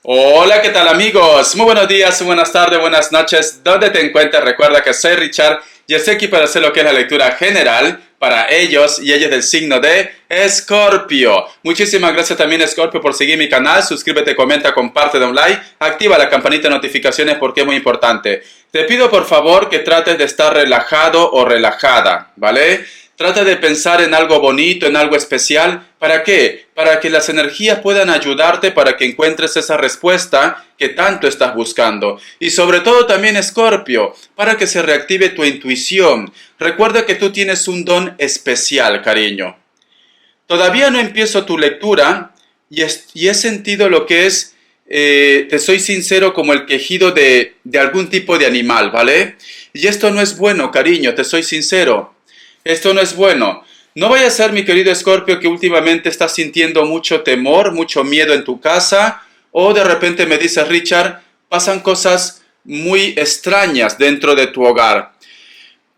Hola, ¿qué tal amigos? Muy buenos días, buenas tardes, buenas noches. ¿Dónde te encuentras? Recuerda que soy Richard y estoy aquí para hacer lo que es la lectura general para ellos y ellas del signo de Escorpio. Muchísimas gracias también, Escorpio, por seguir mi canal. Suscríbete, comenta, comparte, da un like, activa la campanita de notificaciones porque es muy importante. Te pido por favor que trates de estar relajado o relajada, ¿vale? Trata de pensar en algo bonito, en algo especial. ¿Para qué? Para que las energías puedan ayudarte para que encuentres esa respuesta que tanto estás buscando. Y sobre todo también, Escorpio, para que se reactive tu intuición. Recuerda que tú tienes un don especial, cariño. Todavía no empiezo tu lectura y he sentido lo que es, te soy sincero, como el quejido de algún tipo de animal, ¿vale? Y esto no es bueno, cariño, te soy sincero. Esto no es bueno. No vaya a ser, mi querido Escorpio, que últimamente estás sintiendo mucho temor, mucho miedo en tu casa, o de repente me dices, Richard, pasan cosas muy extrañas dentro de tu hogar.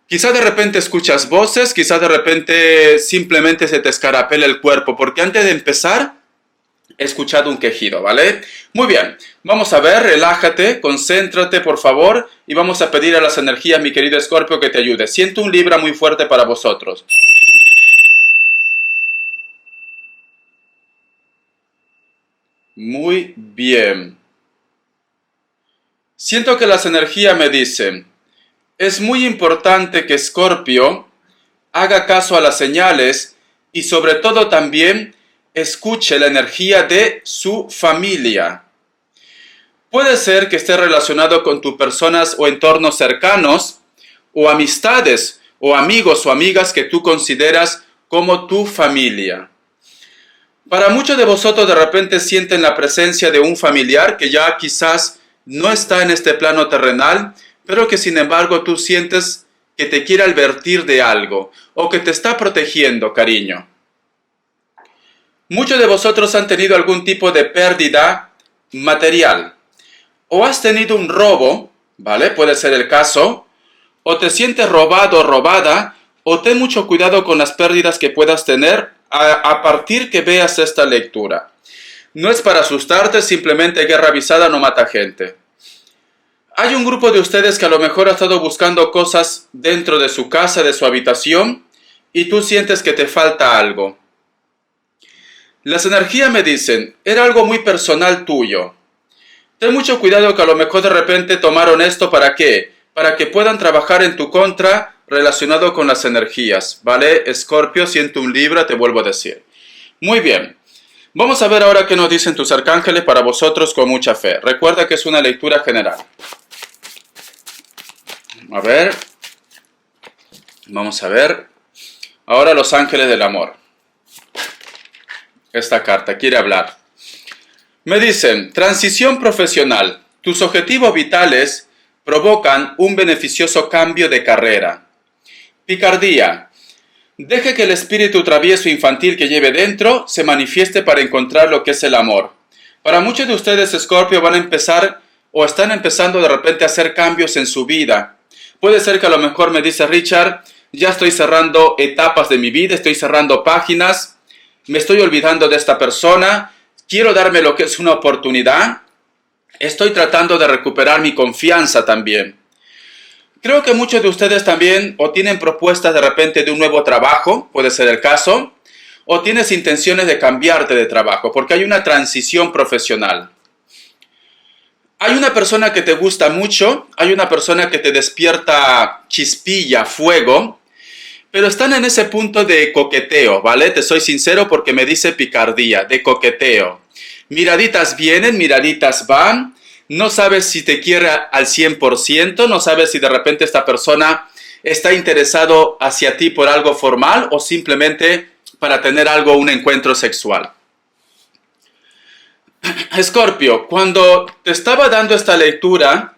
Quizás de repente escuchas voces, quizás de repente simplemente se te escarapela el cuerpo, porque antes de empezar he escuchado un quejido, ¿vale? Muy bien, vamos a ver, relájate, concéntrate por favor y vamos a pedir a las energías, mi querido Escorpio, que te ayude. Siento un Libra muy fuerte para vosotros. Muy bien. Siento que las energías me dicen, es muy importante que Escorpio haga caso a las señales y sobre todo también escuche la energía de su familia. Puede ser que esté relacionado con tus personas o entornos cercanos, o amistades, o amigos o amigas que tú consideras como tu familia. Para muchos de vosotros de repente sienten la presencia de un familiar que ya quizás no está en este plano terrenal, pero que sin embargo tú sientes que te quiere advertir de algo, o que te está protegiendo, cariño. Muchos de vosotros han tenido algún tipo de pérdida material. O has tenido un robo, ¿vale? Puede ser el caso. O te sientes robado o robada. O ten mucho cuidado con las pérdidas que puedas tener a partir que veas esta lectura. No es para asustarte, simplemente guerra avisada no mata gente. Hay un grupo de ustedes que a lo mejor ha estado buscando cosas dentro de su casa, de su habitación, y tú sientes que te falta algo. Las energías me dicen, era algo muy personal tuyo. Ten mucho cuidado que a lo mejor de repente tomaron esto ¿para qué? Para que puedan trabajar en tu contra relacionado con las energías, ¿vale? Escorpio, siento un Libra, te vuelvo a decir. Muy bien. Vamos a ver ahora qué nos dicen tus arcángeles para vosotros con mucha fe. Recuerda que es una lectura general. A ver. Vamos a ver. Ahora los ángeles del amor. Esta carta quiere hablar. Me dicen, transición profesional. Tus objetivos vitales provocan un beneficioso cambio de carrera. Picardía. Deje que el espíritu travieso infantil que lleve dentro se manifieste para encontrar lo que es el amor. Para muchos de ustedes, Escorpio, van a empezar o están empezando de repente a hacer cambios en su vida. Puede ser que a lo mejor me dice Richard, ya estoy cerrando etapas de mi vida, estoy cerrando páginas, me estoy olvidando de esta persona, quiero darme lo que es una oportunidad, estoy tratando de recuperar mi confianza también. Creo que muchos de ustedes también o tienen propuestas de repente de un nuevo trabajo, puede ser el caso, o tienes intenciones de cambiarte de trabajo, porque hay una transición profesional. Hay una persona que te gusta mucho, hay una persona que te despierta chispilla, fuego, pero están en ese punto de coqueteo, ¿vale? Te soy sincero porque me dice picardía, de coqueteo. Miraditas vienen, miraditas van, no sabes si te quiere al 100%, no sabes si de repente esta persona está interesado hacia ti por algo formal o simplemente para tener algo, un encuentro sexual. Escorpio, cuando te estaba dando esta lectura,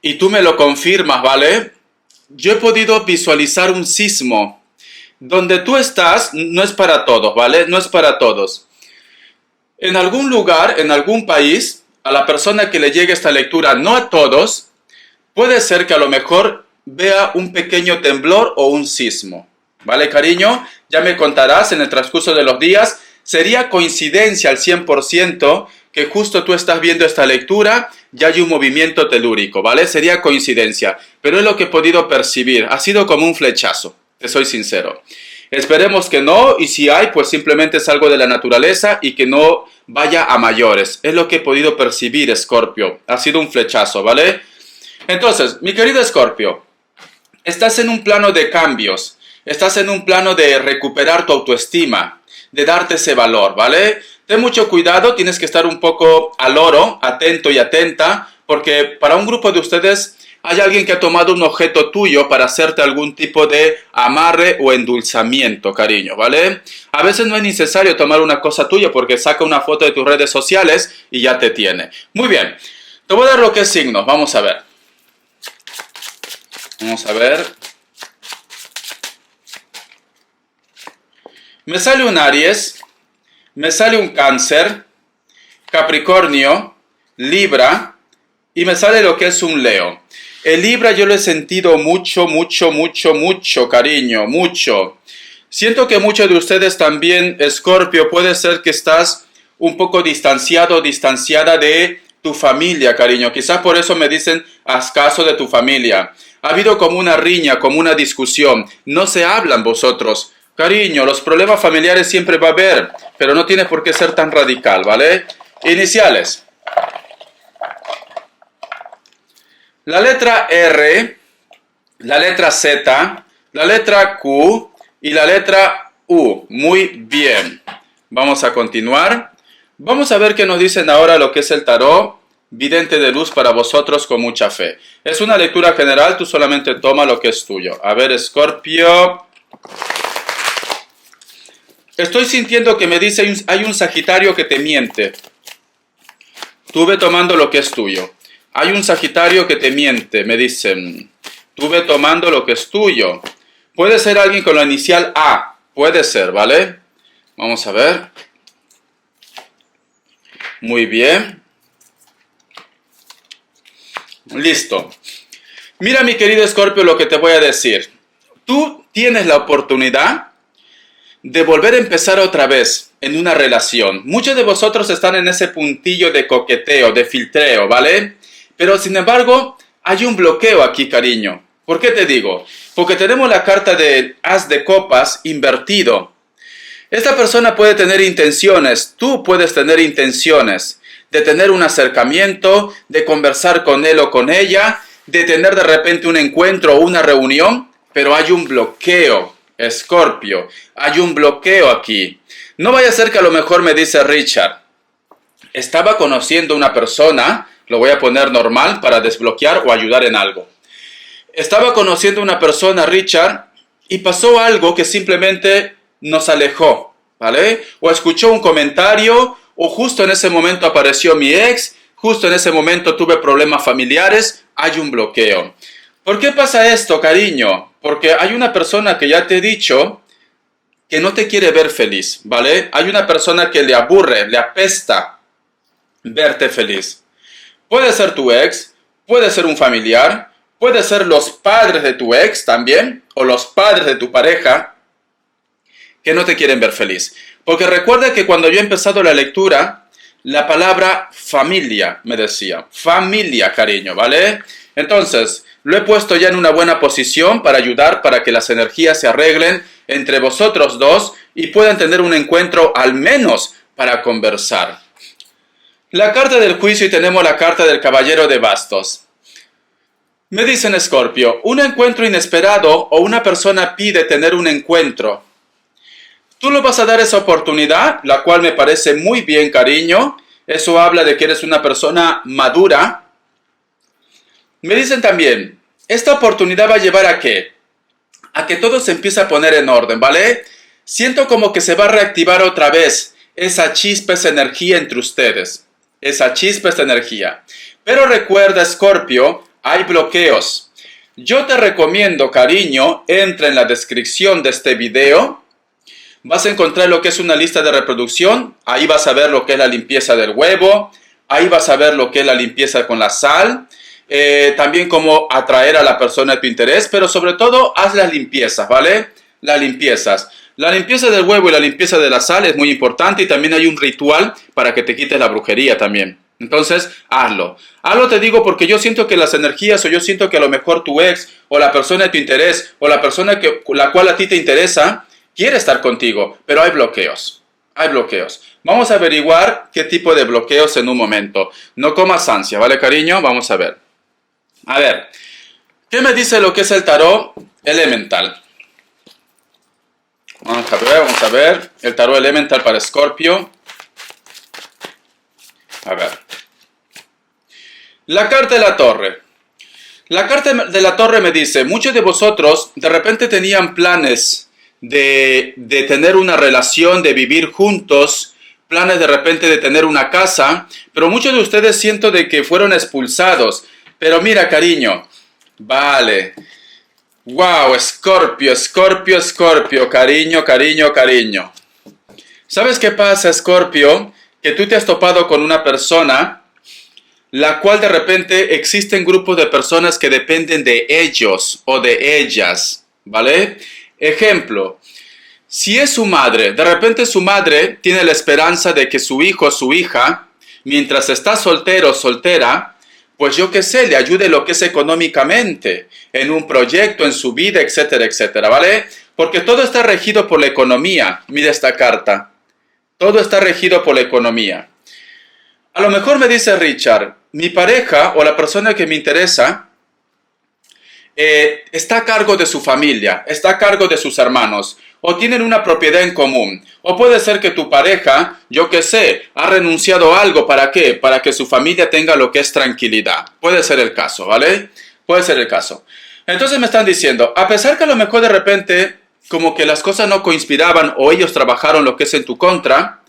y tú me lo confirmas, ¿vale? Yo he podido visualizar un sismo. Donde tú estás, no es para todos, ¿vale? No es para todos. En algún lugar, en algún país, a la persona que le llegue esta lectura, no a todos, puede ser que a lo mejor vea un pequeño temblor o un sismo. ¿Vale, cariño? Ya me contarás en el transcurso de los días. Sería coincidencia al 100% que justo tú estás viendo esta lectura y hay un movimiento telúrico, ¿vale? Sería coincidencia, pero es lo que he podido percibir. Ha sido como un flechazo, te soy sincero. Esperemos que no, y si hay, pues simplemente es algo de la naturaleza y que no vaya a mayores. Es lo que he podido percibir, Escorpio. Ha sido un flechazo, ¿vale? Entonces, mi querido Escorpio, estás en un plano de cambios, estás en un plano de recuperar tu autoestima, de darte ese valor, ¿vale? Ten mucho cuidado, tienes que estar un poco al loro, atento y atenta, porque para un grupo de ustedes hay alguien que ha tomado un objeto tuyo para hacerte algún tipo de amarre o endulzamiento, cariño, ¿vale? A veces no es necesario tomar una cosa tuya porque saca una foto de tus redes sociales y ya te tiene. Muy bien, te voy a dar lo que es signos, vamos a ver. Vamos a ver. Me sale un Aries, me sale un Cáncer, Capricornio, Libra y me sale lo que es un Leo. El Libra yo lo he sentido mucho, cariño, mucho. Siento que muchos de ustedes también, Escorpio, puede ser que estás un poco distanciado o distanciada de tu familia, cariño. Quizás por eso me dicen, haz caso de tu familia. Ha habido como una riña, como una discusión. No se hablan vosotros. Cariño, los problemas familiares siempre va a haber, pero no tiene por qué ser tan radical, ¿vale? Iniciales. La letra R, la letra Z, la letra Q y la letra U. Muy bien. Vamos a continuar. Vamos a ver qué nos dicen ahora lo que es el tarot vidente de luz para vosotros con mucha fe. Es una lectura general, tú solamente toma lo que es tuyo. A ver, Escorpio. Estoy sintiendo que me dice, hay un Sagitario que te miente. Tú ve tomando lo que es tuyo. Hay un Sagitario que te miente, me dicen. Tú ve tomando lo que es tuyo. Puede ser alguien con la inicial A. Puede ser, ¿vale? Vamos a ver. Muy bien. Listo. Mira, mi querido Escorpio, lo que te voy a decir. Tú tienes la oportunidad de volver a empezar otra vez en una relación. Muchos de vosotros están en ese puntillo de coqueteo, de filtreo, ¿vale? Pero sin embargo, hay un bloqueo aquí, cariño. ¿Por qué te digo? Porque tenemos la carta de As de Copas invertido. Esta persona puede tener intenciones, tú puedes tener intenciones de tener un acercamiento, de conversar con él o con ella, de tener de repente un encuentro o una reunión, pero hay un bloqueo, Escorpio. Hay un bloqueo aquí. No vaya a ser que a lo mejor me dice Richard, estaba conociendo una persona, lo voy a poner normal para desbloquear o ayudar en algo. Estaba conociendo una persona, Richard, y pasó algo que simplemente nos alejó, ¿vale? O escuchó un comentario, o justo en ese momento apareció mi ex, justo en ese momento tuve problemas familiares, hay un bloqueo. ¿Por qué pasa esto, cariño? Porque hay una persona que ya te he dicho que no te quiere ver feliz, ¿vale? Hay una persona que le aburre, le apesta verte feliz. Puede ser tu ex, puede ser un familiar, puede ser los padres de tu ex también, o los padres de tu pareja, que no te quieren ver feliz. Porque recuerda que cuando yo he empezado la lectura, la palabra familia me decía. Familia, cariño, ¿vale? Entonces, lo he puesto ya en una buena posición para ayudar para que las energías se arreglen entre vosotros dos y puedan tener un encuentro al menos para conversar. La carta del juicio y tenemos la carta del caballero de bastos. Me dicen, Escorpio, un encuentro inesperado o una persona pide tener un encuentro. Tú le vas a dar esa oportunidad, la cual me parece muy bien, cariño. Eso habla de que eres una persona madura. Me dicen también, esta oportunidad va a llevar ¿a qué? A que todo se empiece a poner en orden, ¿vale? Siento como que se va a reactivar otra vez esa chispa, esa energía entre ustedes. Esa chispa, esa energía. Pero recuerda, Escorpio, hay bloqueos. Yo te recomiendo, cariño, entra en la descripción de este video. Vas a encontrar lo que es una lista de reproducción. Ahí vas a ver lo que es la limpieza del huevo. Ahí vas a ver lo que es la limpieza con la sal. También cómo atraer a la persona de tu interés. Pero sobre todo, haz las limpiezas, ¿vale? Las limpiezas. La limpieza del huevo y la limpieza de la sal es muy importante y también hay un ritual para que te quites la brujería también. Entonces, hazlo. Hazlo te digo porque yo siento que las energías o yo siento que a lo mejor tu ex o la persona de tu interés o la persona la cual a ti te interesa quiere estar contigo, pero hay bloqueos. Hay bloqueos. Vamos a averiguar qué tipo de bloqueos en un momento. No comas ansia, ¿vale, cariño? Vamos a ver. A ver, ¿qué me dice lo que es el tarot elemental? Vamos a ver. El tarot elemental para Escorpio. A ver. La carta de la torre. La carta de la torre me dice, muchos de vosotros de repente tenían planes de tener una relación, de vivir juntos, planes de repente de tener una casa, pero muchos de ustedes siento de que fueron expulsados. Pero mira, cariño, vale. Wow, Escorpio, Escorpio, Escorpio, cariño, cariño, cariño. ¿Sabes qué pasa, Escorpio? Que tú te has topado con una persona, la cual de repente existen grupos de personas que dependen de ellos o de ellas, ¿vale? Ejemplo, si es su madre, de repente su madre tiene la esperanza de que su hijo o su hija, mientras está soltero o soltera, pues yo qué sé, le ayude lo que es económicamente, en un proyecto, en su vida, etcétera, etcétera, ¿vale? Porque todo está regido por la economía. Mira esta carta. Todo está regido por la economía. A lo mejor me dice Richard, mi pareja o la persona que me interesa está a cargo de su familia, está a cargo de sus hermanos, o tienen una propiedad en común. O puede ser que tu pareja, yo qué sé, ha renunciado a algo. ¿Para qué? Para que su familia tenga lo que es tranquilidad. Puede ser el caso, ¿vale? Puede ser el caso. Entonces me están diciendo, a pesar que a lo mejor de repente como que las cosas no coinspiraban o ellos trabajaron lo que es en tu contra,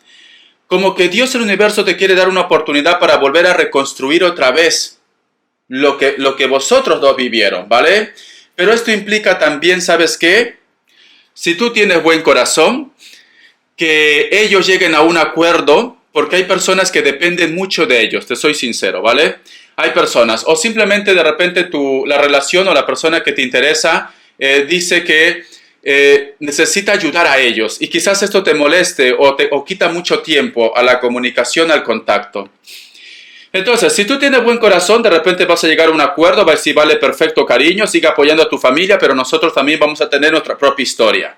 como que Dios, el universo, te quiere dar una oportunidad para volver a reconstruir otra vez lo que vosotros dos vivieron, ¿vale? Pero esto implica también, ¿sabes qué? Si tú tienes buen corazón, que ellos lleguen a un acuerdo, porque hay personas que dependen mucho de ellos, te soy sincero, ¿vale? Hay personas, o simplemente de repente la relación o la persona que te interesa dice que necesita ayudar a ellos, y quizás esto te moleste o quita mucho tiempo a la comunicación, al contacto. Entonces, si tú tienes buen corazón, de repente vas a llegar a un acuerdo, va a decir, vale, perfecto, cariño, sigue apoyando a tu familia, pero nosotros también vamos a tener nuestra propia historia.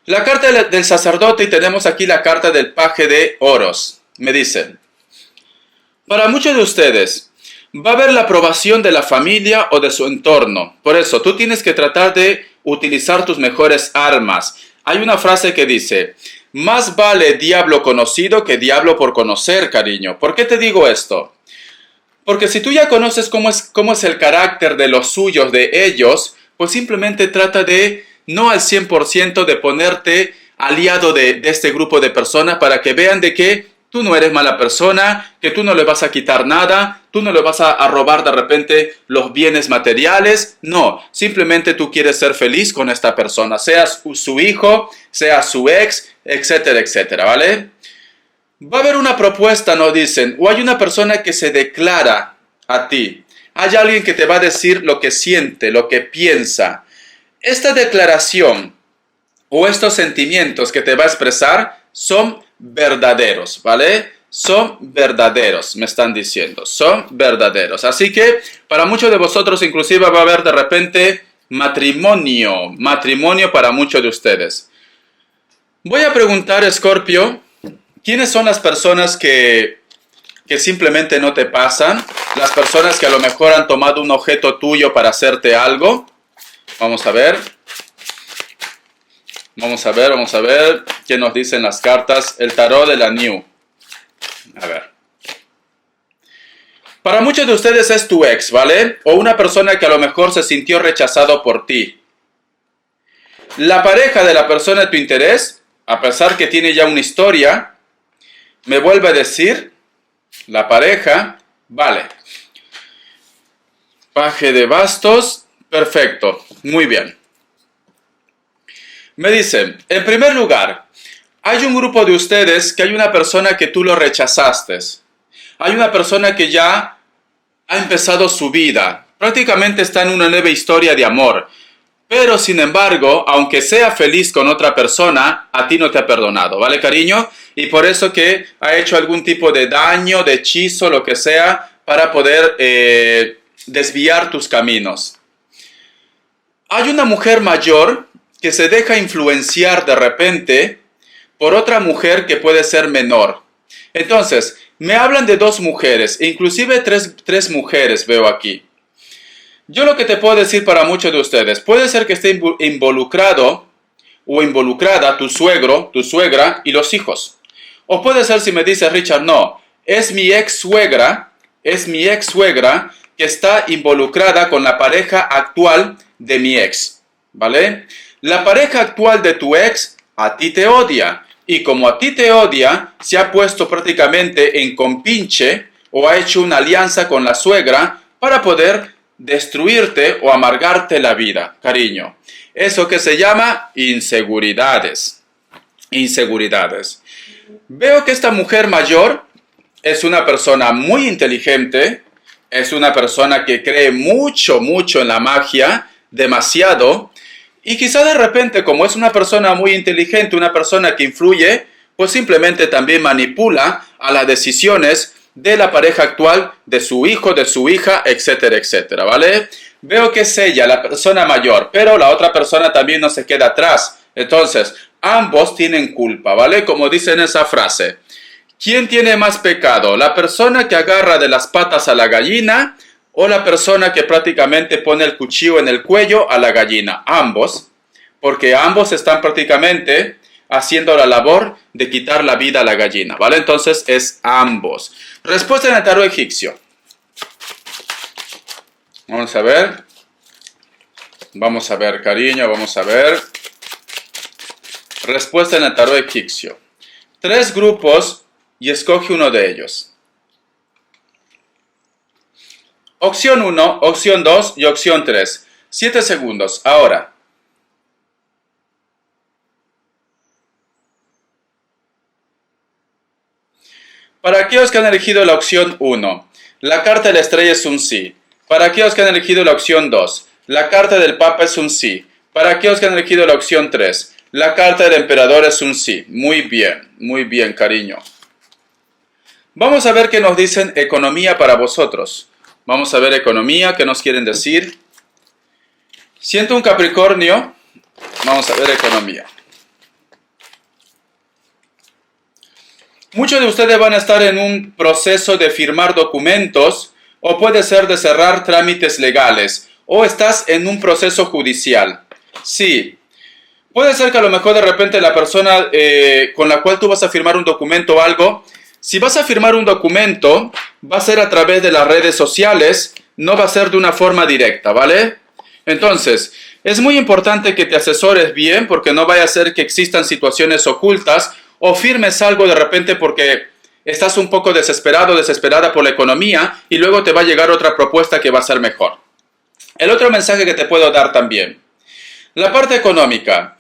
La carta del sacerdote, y tenemos aquí la carta del paje de oros. Me dicen, para muchos de ustedes, va a haber la aprobación de la familia o de su entorno. Por eso, tú tienes que tratar de utilizar tus mejores armas. Hay una frase que dice, más vale diablo conocido que diablo por conocer, cariño. ¿Por qué te digo esto? Porque si tú ya conoces cómo es el carácter de los suyos, de ellos, pues simplemente trata de, no al 100% de ponerte aliado de este grupo de personas para que vean de que tú no eres mala persona, que tú no le vas a quitar nada, tú no le vas a robar de repente los bienes materiales. No, simplemente tú quieres ser feliz con esta persona, sea su hijo, sea su ex, etcétera, etcétera, ¿vale? Va a haber una propuesta, nos dicen, o hay una persona que se declara a ti. Hay alguien que te va a decir lo que siente, lo que piensa. Esta declaración o estos sentimientos que te va a expresar son verdaderos, ¿vale? Son verdaderos, me están diciendo, son verdaderos. Así que para muchos de vosotros inclusive va a haber de repente matrimonio para muchos de ustedes. Voy a preguntar, Escorpio, ¿quiénes son las personas que simplemente no te pasan? Las personas que a lo mejor han tomado un objeto tuyo para hacerte algo. Vamos a ver. Vamos a ver qué nos dicen las cartas. El tarot de la New. A ver. Para muchos de ustedes es tu ex, ¿vale? O una persona que a lo mejor se sintió rechazado por ti. La pareja de la persona de tu interés, a pesar que tiene ya una historia, me vuelve a decir, la pareja, vale. Paje de bastos, perfecto, muy bien. Me dicen, en primer lugar, hay un grupo de ustedes que hay una persona que tú lo rechazaste. Hay una persona que ya ha empezado su vida. Prácticamente está en una nueva historia de amor. pero sin embargo, aunque sea feliz con otra persona, a ti no te ha perdonado, ¿vale, cariño? Y por eso que ha hecho algún tipo de daño, de hechizo, lo que sea, para poder desviar tus caminos. Hay una mujer mayor que se deja influenciar de repente por otra mujer que puede ser menor. Entonces, me hablan de dos mujeres, inclusive tres mujeres veo aquí. Yo lo que te puedo decir para muchos de ustedes, puede ser que esté involucrado o involucrada tu suegro, tu suegra y los hijos. O puede ser si me dices, Richard, no, es mi ex suegra que está involucrada con la pareja actual de mi ex, ¿vale? La pareja actual de tu ex a ti te odia. Y como a ti te odia, se ha puesto prácticamente en compinche o ha hecho una alianza con la suegra para poder destruirte o amargarte la vida, cariño. Eso que se llama inseguridades. Inseguridades. Veo que esta mujer mayor es una persona muy inteligente, es una persona que cree mucho en la magia, demasiado. Y quizá de repente, como es una persona muy inteligente, una persona que influye, pues simplemente también manipula a las decisiones de la pareja actual, de su hijo, de su hija, etcétera, etcétera, ¿vale? Veo que es ella, la persona mayor, pero la otra persona también no se queda atrás. Entonces, ambos tienen culpa, ¿vale? Como dice en esa frase. ¿Quién tiene más pecado? ¿La persona que agarra de las patas a la gallina o la persona que prácticamente pone el cuchillo en el cuello a la gallina? Ambos, porque ambos están prácticamente haciendo la labor de quitar la vida a la gallina, ¿vale? Entonces es ambos. Respuesta en el tarot egipcio. Vamos a ver. Vamos a ver, cariño, vamos a ver. Respuesta en el tarot egipcio. 3 grupos y escoge uno de ellos. Opción 1, opción 2 y opción 3. 7 segundos. Ahora. Para aquellos que han elegido la opción 1, la carta de la estrella es un sí. Para aquellos que han elegido la opción 2, la carta del Papa es un sí. Para aquellos que han elegido la opción 3, la carta del Emperador es un sí. Muy bien, cariño. Vamos a ver qué nos dicen economía para vosotros. Vamos a ver economía, qué nos quieren decir. Siento un Capricornio. Vamos a ver economía. Muchos de ustedes van a estar en un proceso de firmar documentos o puede ser de cerrar trámites legales o estás en un proceso judicial. Sí, puede ser que a lo mejor de repente la persona con la cual tú vas a firmar un documento o algo, si vas a firmar un documento, va a ser a través de las redes sociales, no va a ser de una forma directa, ¿vale? Entonces, es muy importante que te asesores bien porque no vaya a ser que existan situaciones ocultas o firmes algo de repente porque estás un poco desesperado, desesperada por la economía y luego te va a llegar otra propuesta que va a ser mejor. El otro mensaje que te puedo dar también. La parte económica.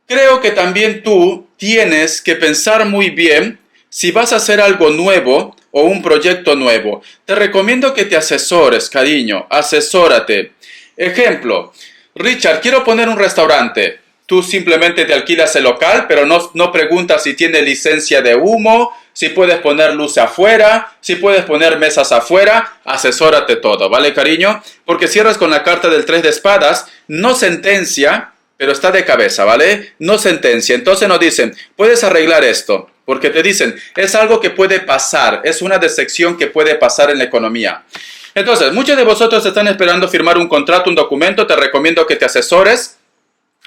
Creo que también tú tienes que pensar muy bien si vas a hacer algo nuevo o un proyecto nuevo. Te recomiendo que te asesores, cariño, asesórate. Ejemplo, Richard, quiero poner un restaurante. Tú simplemente te alquilas el local, pero no preguntas si tiene licencia de humo, si puedes poner luz afuera, si puedes poner mesas afuera. Asesórate todo, ¿vale, cariño? Porque cierras con la carta del 3 de espadas, no sentencia, pero está de cabeza, ¿vale? No sentencia. Entonces nos dicen, puedes arreglar esto, porque te dicen, es algo que puede pasar, es una decepción que puede pasar en la economía. Entonces, muchos de vosotros están esperando firmar un contrato, un documento, te recomiendo que te asesores.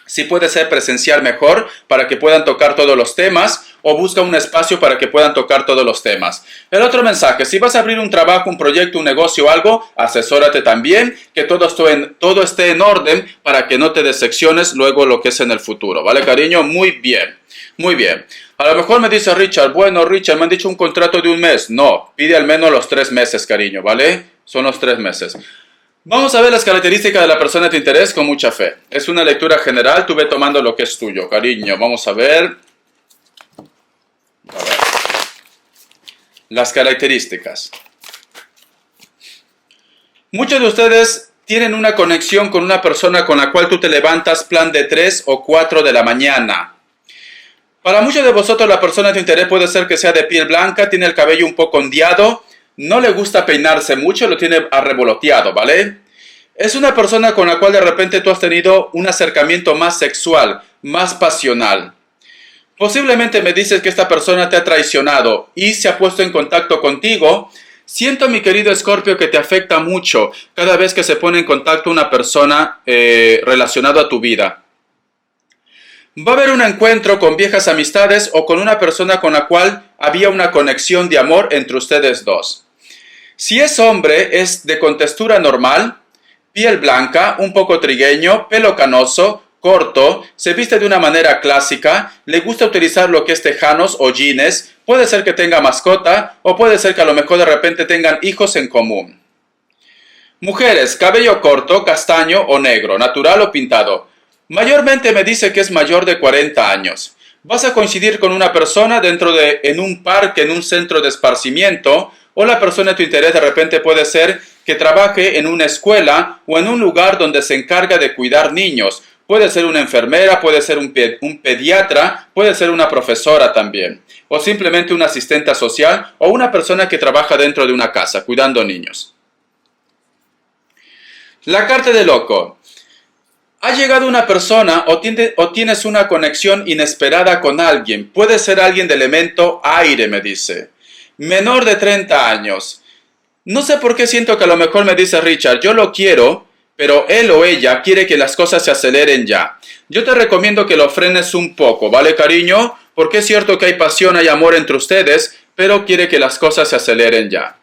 Si puede ser presencial mejor para que puedan tocar todos los temas o busca un espacio para que puedan tocar todos los temas. El otro mensaje, si vas a abrir un trabajo, un proyecto, un negocio o algo, asesórate también que todo esté en orden para que no te decepciones luego lo que es en el futuro. ¿Vale, cariño? Muy bien, muy bien. A lo mejor me dice Richard, bueno, Richard, me han dicho un contrato de un mes. No, pide al menos los 3 meses, cariño, ¿vale? Son los 3 meses. Vamos a ver las características de la persona de tu interés con mucha fe. Es una lectura general, tú ve tomando lo que es tuyo, cariño. Vamos a ver. Las características. Muchos de ustedes tienen una conexión con una persona con la cual tú te levantas plan de 3 o 4 de la mañana. Para muchos de vosotros la persona de tu interés puede ser que sea de piel blanca, tiene el cabello un poco ondeado, no le gusta peinarse mucho, lo tiene arrevoloteado, ¿vale? Es una persona con la cual de repente tú has tenido un acercamiento más sexual, más pasional. Posiblemente me dices que esta persona te ha traicionado y se ha puesto en contacto contigo. Siento, mi querido Escorpio, que te afecta mucho cada vez que se pone en contacto una persona relacionada a tu vida. Va a haber un encuentro con viejas amistades o con una persona con la cual había una conexión de amor entre ustedes dos. Si es hombre, es de contextura normal, piel blanca, un poco trigueño, pelo canoso, corto, se viste de una manera clásica, le gusta utilizar lo que es tejanos o jeans, puede ser que tenga mascota o puede ser que a lo mejor de repente tengan hijos en común. Mujeres, cabello corto, castaño o negro, natural o pintado. Mayormente me dice que es mayor de 40 años. Vas a coincidir con una persona en un parque, en un centro de esparcimiento, o la persona de tu interés de repente puede ser que trabaje en una escuela o en un lugar donde se encarga de cuidar niños. Puede ser una enfermera, puede ser un pediatra, puede ser una profesora también, o simplemente una asistente social o una persona que trabaja dentro de una casa cuidando niños. La carta de loco. Ha llegado una persona o tienes una conexión inesperada con alguien. Puede ser alguien de elemento aire, me dice. Menor de 30 años. No sé por qué siento que a lo mejor me dice Richard, yo lo quiero, pero él o ella quiere que las cosas se aceleren ya. Yo te recomiendo que lo frenes un poco, ¿vale, cariño? Porque es cierto que hay pasión, hay amor entre ustedes, pero quiere que las cosas se aceleren ya.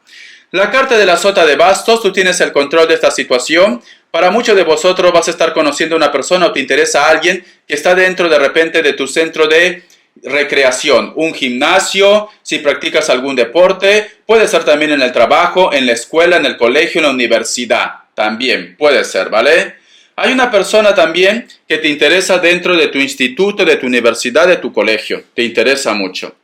La carta de la sota de bastos, tú tienes el control de esta situación. Para muchos de vosotros vas a estar conociendo a una persona o te interesa a alguien que está dentro de repente de tu centro de recreación, un gimnasio, si practicas algún deporte, puede ser también en el trabajo, en la escuela, en el colegio, en la universidad, también puede ser, ¿vale? Hay una persona también que te interesa dentro de tu instituto, de tu universidad, de tu colegio, te interesa mucho.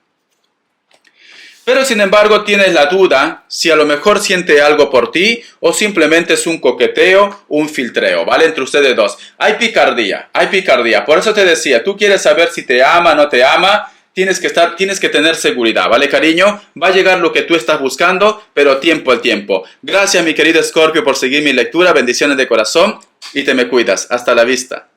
Pero sin embargo tienes la duda si a lo mejor siente algo por ti o simplemente es un coqueteo, un filtreo, ¿vale? Entre ustedes dos. Hay picardía. Por eso te decía, tú quieres saber si te ama o no te ama, tienes que tener seguridad, ¿vale, cariño? Va a llegar lo que tú estás buscando, pero tiempo al tiempo. Gracias, mi querido Escorpio, por seguir mi lectura. Bendiciones de corazón y te me cuidas. Hasta la vista.